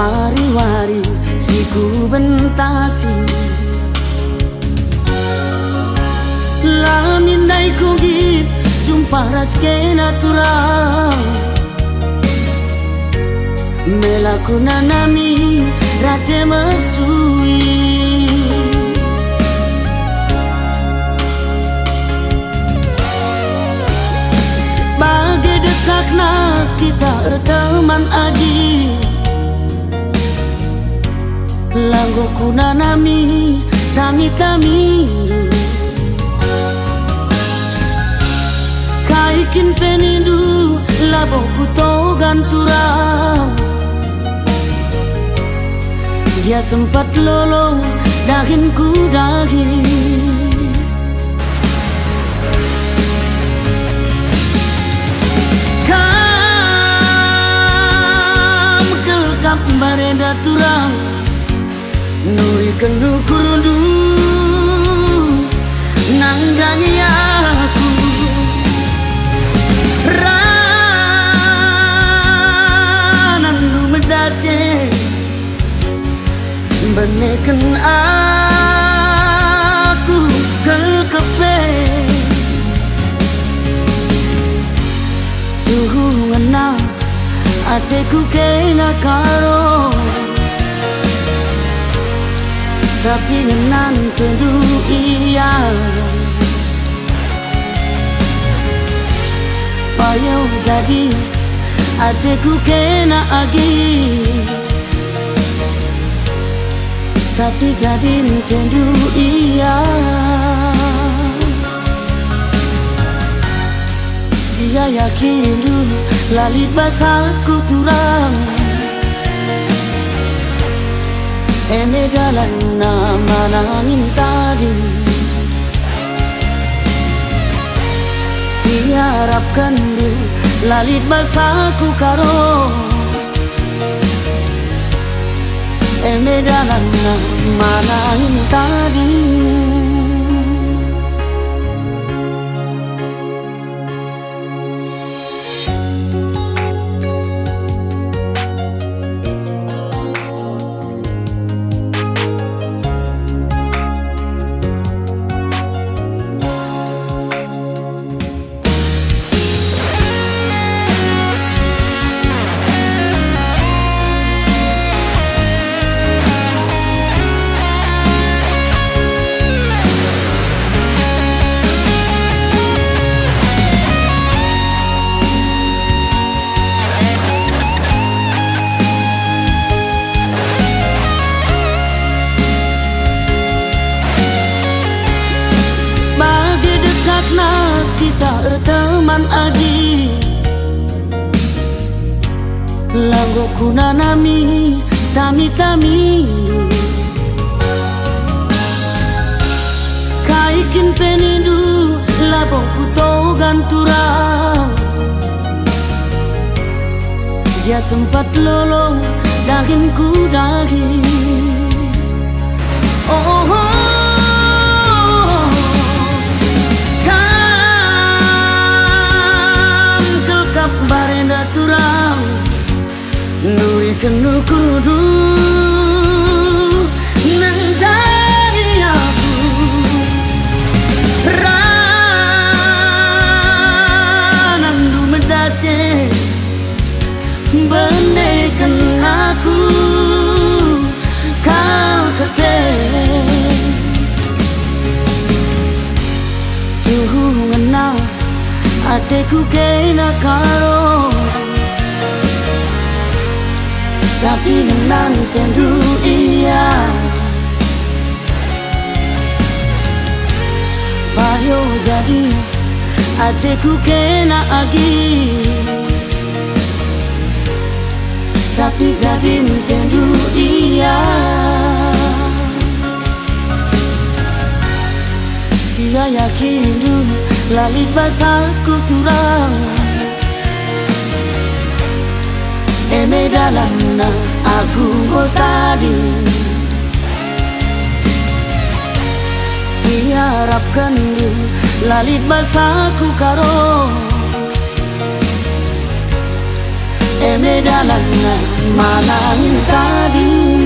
wari-wari siku bentasi lamin dai kugit sumpah ras ke natural melakuna nami rate mesui bagai dekakna kita berteman agi langgo kuna nami tami kaikin penindu labo kuto ganturang dia sempat lolo dahin ku dahi kam kelkap bareda turang nuri kenu kurundu nanggangi aku ranan lu medate benekan aku kekepe tuhungana ateku kena karo tapi ngenan tendu iya payo jadi ateku kena agi tapi jadi tendu iya sia yakin du lalit basaku turang ene dalan nama nangin tadi siharapkan du lalit basaku karo ene dalan nama nangin tadi kita berteman agi langgo kuna nami tami kaikin penindu labo kuto ganturang dia sempat lolo dahin ku dahi oh. Barenda turang nui kenu kudu nandari aku ranan lu medate benekan aku kau keke tuhungana ateku kena karo tapi nang tendu iya payo jadi ateku kena agi tapi jadi tendu iya sia yakin du lalit basaku turang ene dalam aku tadi siharapkan du lalit basaku karo Eme dalan malangin kading